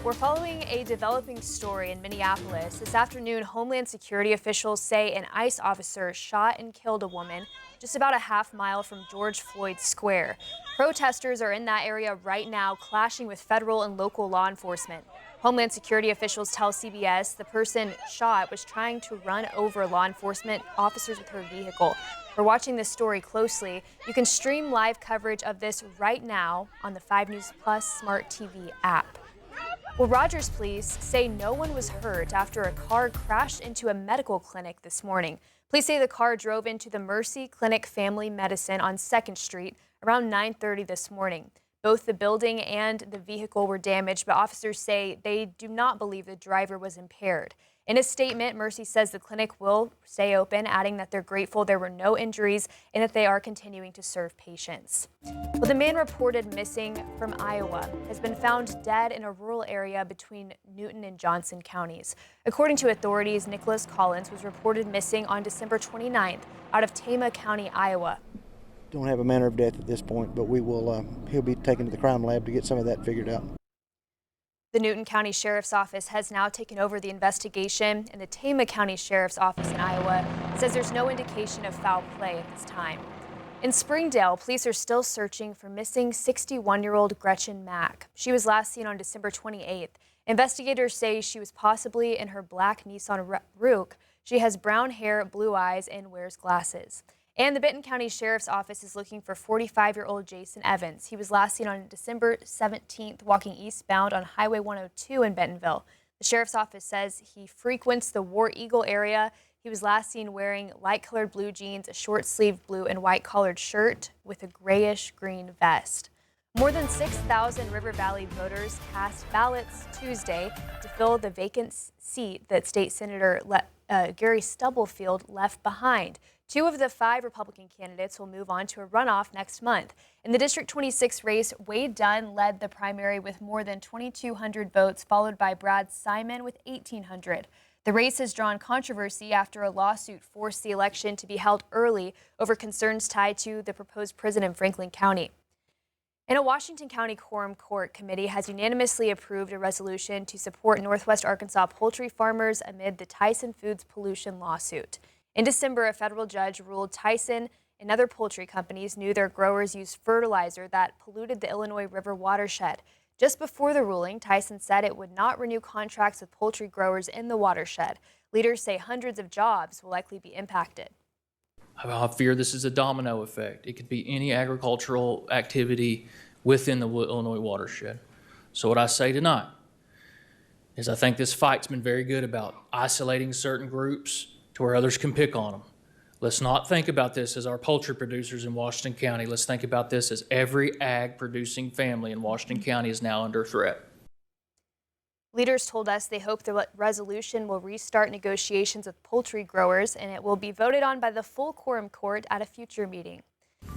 We're following a developing story in Minneapolis. This afternoon, Homeland Security officials say an ICE officer shot and killed a woman just about a half-mile from George Floyd Square. Protesters are in that area right now, clashing with federal and local law enforcement. Homeland Security officials tell CBS the person shot was trying to run over law enforcement officers with her vehicle. We're watching this story closely. You can stream live coverage of this right now on the 5 News Plus Smart TV app. Well, Rogers police say no one was hurt after a car crashed into a medical clinic this morning. Police say the car drove into the Mercy Clinic Family Medicine on 2nd Street around 9:30 this morning. Both the building and the vehicle were damaged, but officers say they do not believe the driver was impaired. In a statement, Mercy says the clinic will stay open, adding that they're grateful there were no injuries and that they are continuing to serve patients. Well, the man reported missing from Iowa has been found dead in a rural area between Newton and Johnson counties. According to authorities, Nicholas Collins was reported missing on December 29th out of Tama County, Iowa. Don't have a manner of death at this point, but we will. He'll be taken to the crime lab to get some of that figured out. The Newton County Sheriff's Office has now taken over the investigation, and the Tama County Sheriff's Office in Iowa says there's no indication of foul play at this time. In Springdale, police are still searching for missing 61-year-old Gretchen Mack. She was last seen on December 28th. Investigators say she was possibly in her black Nissan Rogue. She has brown hair, blue eyes, and wears glasses. And the Benton County Sheriff's Office is looking for 45-year-old Jason Evans. He was last seen on December 17th walking eastbound on Highway 102 in Bentonville. The Sheriff's Office says he frequents the War Eagle area. He was last seen wearing light-colored blue jeans, a short-sleeved blue and white-collared shirt with a grayish-green vest. More than 6,000 River Valley voters cast ballots Tuesday to fill the vacant seat that State Senator Gary Stubblefield left behind. 2 of the 5 Republican candidates will move on to a runoff next month. In the District 26 race, Wade Dunn led the primary with more than 2,200 votes, followed by Brad Simon with 1,800. The race has drawn controversy after a lawsuit forced the election to be held early over concerns tied to the proposed prison in Franklin County. And a Washington County Quorum Court committee has unanimously approved a resolution to support Northwest Arkansas poultry farmers amid the Tyson Foods pollution lawsuit. In December, a federal judge ruled Tyson and other poultry companies knew their growers used fertilizer that polluted the Illinois River watershed. Just before the ruling, Tyson said it would not renew contracts with poultry growers in the watershed. Leaders say hundreds of jobs will likely be impacted. I fear this is a domino effect. It could be any agricultural activity within the Illinois watershed. So what I say tonight is I think this fight's been very good about isolating certain groups to where others can pick on them. Let's not think about this as our poultry producers in Washington County. Let's think about this as every ag producing family in Washington County is now under threat. Leaders told us they hope the resolution will restart negotiations with poultry growers, and it will be voted on by the full quorum court at a future meeting.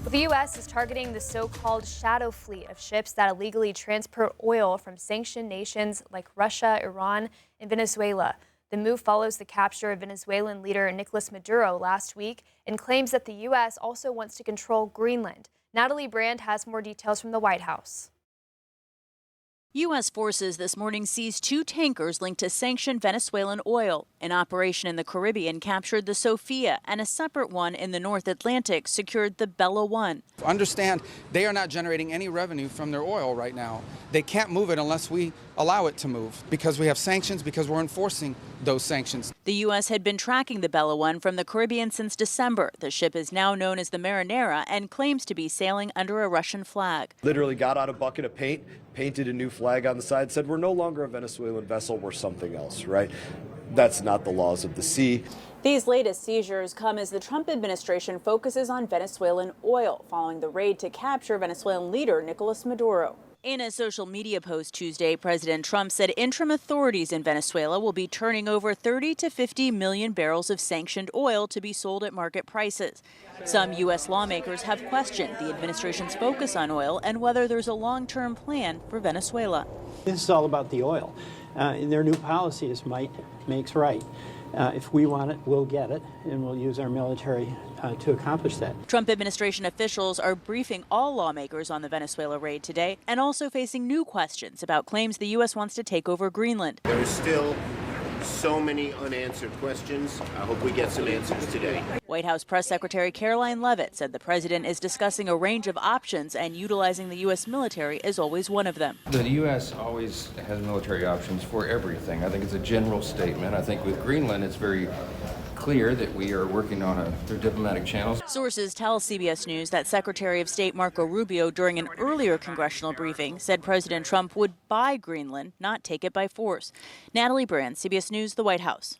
The U.S. is targeting the so-called shadow fleet of ships that illegally transport oil from sanctioned nations like Russia, Iran, and Venezuela. The move follows the capture of Venezuelan leader Nicolas Maduro last week and claims that the U.S. also wants to control Greenland. Natalie Brand has more details from the White House. U.S. forces this morning seized 2 tankers linked to sanctioned Venezuelan oil. An operation in the Caribbean captured the Sophia, and a separate one in the North Atlantic secured the Bella 1. Understand, they are not generating any revenue from their oil right now. They can't move it unless we allow it to move, because we have sanctions, because we're enforcing those sanctions. The U.S. had been tracking the Bella 1 from the Caribbean since December. The ship is now known as the Marinera and claims to be sailing under a Russian flag. Literally got out a bucket of paint, painted a new flag on the side, said we're no longer a Venezuelan vessel, we're something else, right? That's not the laws of the sea. These latest seizures come as the Trump administration focuses on Venezuelan oil following the raid to capture Venezuelan leader Nicolas Maduro. In a social media post Tuesday, President Trump said interim authorities in Venezuela will be turning over 30 to 50 million barrels of sanctioned oil to be sold at market prices. Some U.S. lawmakers have questioned the administration's focus on oil and whether there's a long-term plan for Venezuela. This is all about the oil. In their new policy is might makes right. If we want it, we'll get it, and we'll use our military to accomplish that. Trump administration officials are briefing all lawmakers on the Venezuela raid today and also facing new questions about claims the U.S. wants to take over Greenland. There is still so many unanswered questions. I hope we get some answers today. White House Press Secretary Caroline Leavitt said the president is discussing a range of options and utilizing the U.S. military is always one of them. The U.S. always has military options for everything. I think it's a general statement. I think with Greenland, it's very clear that we are working on through diplomatic channels. Sources tell CBS News that Secretary of State Marco Rubio, during an earlier congressional briefing, said President Trump would buy Greenland, not take it by force. Natalie Brand, CBS News, the White House.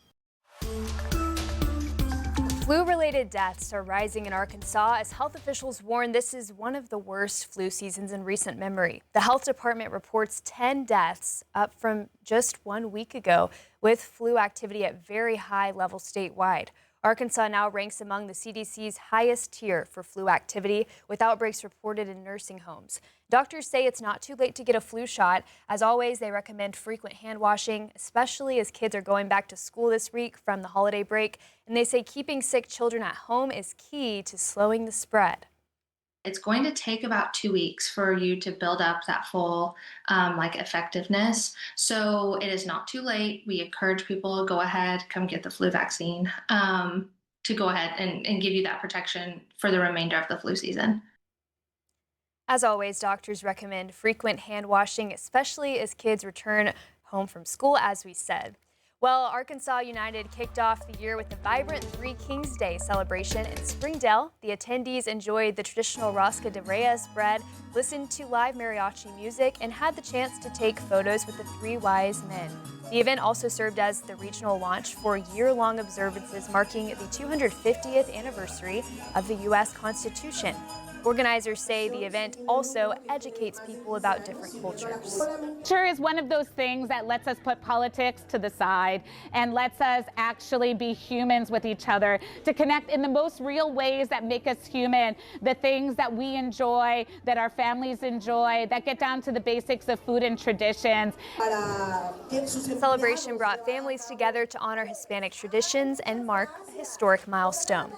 Flu-related deaths are rising in Arkansas as health officials warn this is one of the worst flu seasons in recent memory. The health department reports 10 deaths, up from just 1 week ago, with flu activity at very high levels statewide. Arkansas now ranks among the CDC's highest tier for flu activity, with outbreaks reported in nursing homes. Doctors say it's not too late to get a flu shot. As always, they recommend frequent hand washing, especially as kids are going back to school this week from the holiday break. And they say keeping sick children at home is key to slowing the spread. It's going to take about 2 weeks for you to build up that full effectiveness. So it is not too late. We encourage people to go ahead, come get the flu vaccine to go ahead and give you that protection for the remainder of the flu season. As always, doctors recommend frequent hand washing, especially as kids return home from school, as we said. Well, Arkansas United kicked off the year with a vibrant Three Kings Day celebration in Springdale. The attendees enjoyed the traditional Rosca de Reyes bread, listened to live mariachi music, and had the chance to take photos with the three wise men. The event also served as the regional launch for year-long observances marking the 250th anniversary of the U.S. Constitution. Organizers say the event also educates people about different cultures. Culture is one of those things that lets us put politics to the side and lets us actually be humans with each other, to connect in the most real ways that make us human, the things that we enjoy, that our families enjoy, that get down to the basics of food and traditions. The celebration brought families together to honor Hispanic traditions and mark a historic milestone.